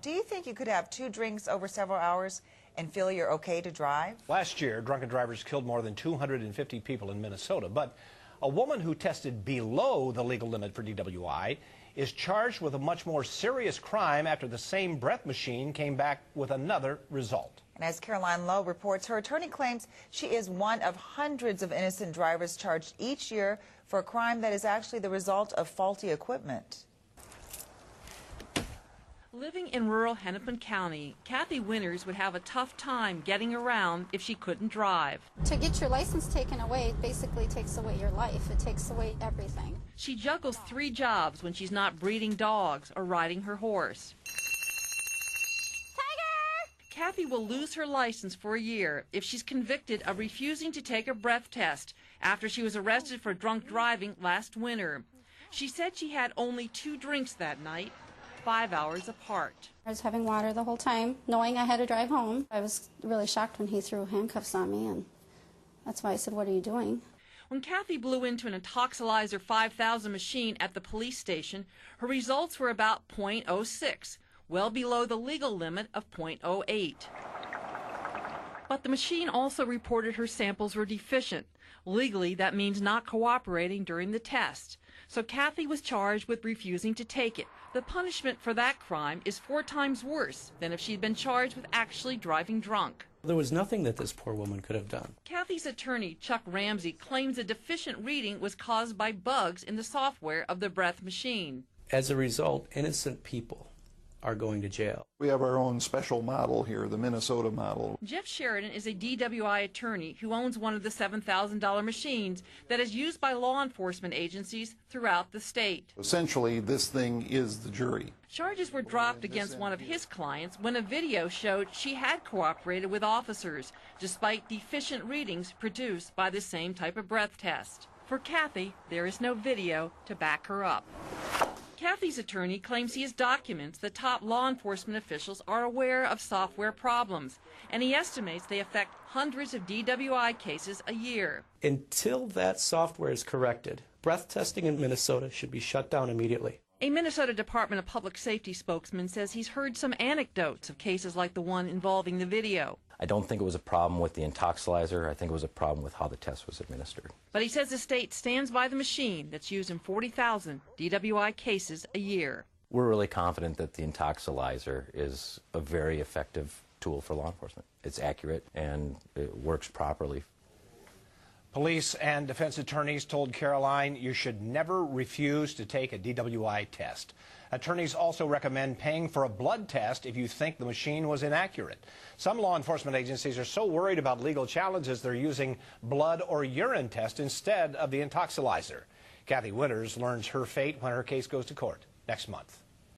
Do you think you could have 2 drinks over several hours and feel you're okay to drive? Last year, drunken drivers killed more than 250 people in Minnesota, but a woman who tested below the legal limit for DWI is charged with a much more serious crime after the same breath machine came back with another result. And as Caroline Lowe reports, her attorney claims she is one of hundreds of innocent drivers charged each year for a crime that is actually the result of faulty equipment. Living in rural Hennepin County, Kathy Winters would have a tough time getting around if she couldn't drive. To get your license taken away basically takes away your life. It takes away everything. She juggles 3 jobs when she's not breeding dogs or riding her horse. Tiger! Kathy will lose her license for a year if she's convicted of refusing to take a breath test after she was arrested for drunk driving last winter. She said she had only 2 drinks that night, 5 hours apart. I was having water the whole time, knowing I had to drive home. I was really shocked when he threw handcuffs on me, and that's why I said, "What are you doing?" When Kathy blew into an Intoxilizer 5000 machine at the police station, her results were about .06, well below the legal limit of .08. But the machine also reported her samples were deficient. Legally, that means not cooperating during the test. So Kathy was charged with refusing to take it. The punishment for that crime is 4 times worse than if she'd been charged with actually driving drunk. There was nothing that this poor woman could have done. Kathy's attorney, Chuck Ramsey, claims a deficient reading was caused by bugs in the software of the breath machine. As a result, innocent people are going to jail. We have our own special model here, the Minnesota model. Jeff Sheridan is a DWI attorney who owns one of the $7,000 machines that is used by law enforcement agencies throughout the state. Essentially, this thing is the jury. Charges were dropped against one of his clients when a video showed she had cooperated with officers, despite deficient readings produced by the same type of breath test. For Kathy, there is no video to back her up. Kathy's attorney claims he has documents that top law enforcement officials are aware of software problems, and he estimates they affect hundreds of DWI cases a year. Until that software is corrected, breath testing in Minnesota should be shut down immediately. A Minnesota Department of Public Safety spokesman says he's heard some anecdotes of cases like the one involving the video. I don't think it was a problem with the Intoxilizer. I think it was a problem with how the test was administered. But he says the state stands by the machine that's used in 40,000 DWI cases a year. We're really confident that the Intoxilizer is a very effective tool for law enforcement. It's accurate and it works properly. Police and defense attorneys told Caroline you should never refuse to take a DWI test. Attorneys also recommend paying for a blood test if you think the machine was inaccurate. Some law enforcement agencies are so worried about legal challenges they're using blood or urine tests instead of the Intoxilizer. Kathy Winters learns her fate when her case goes to court next month.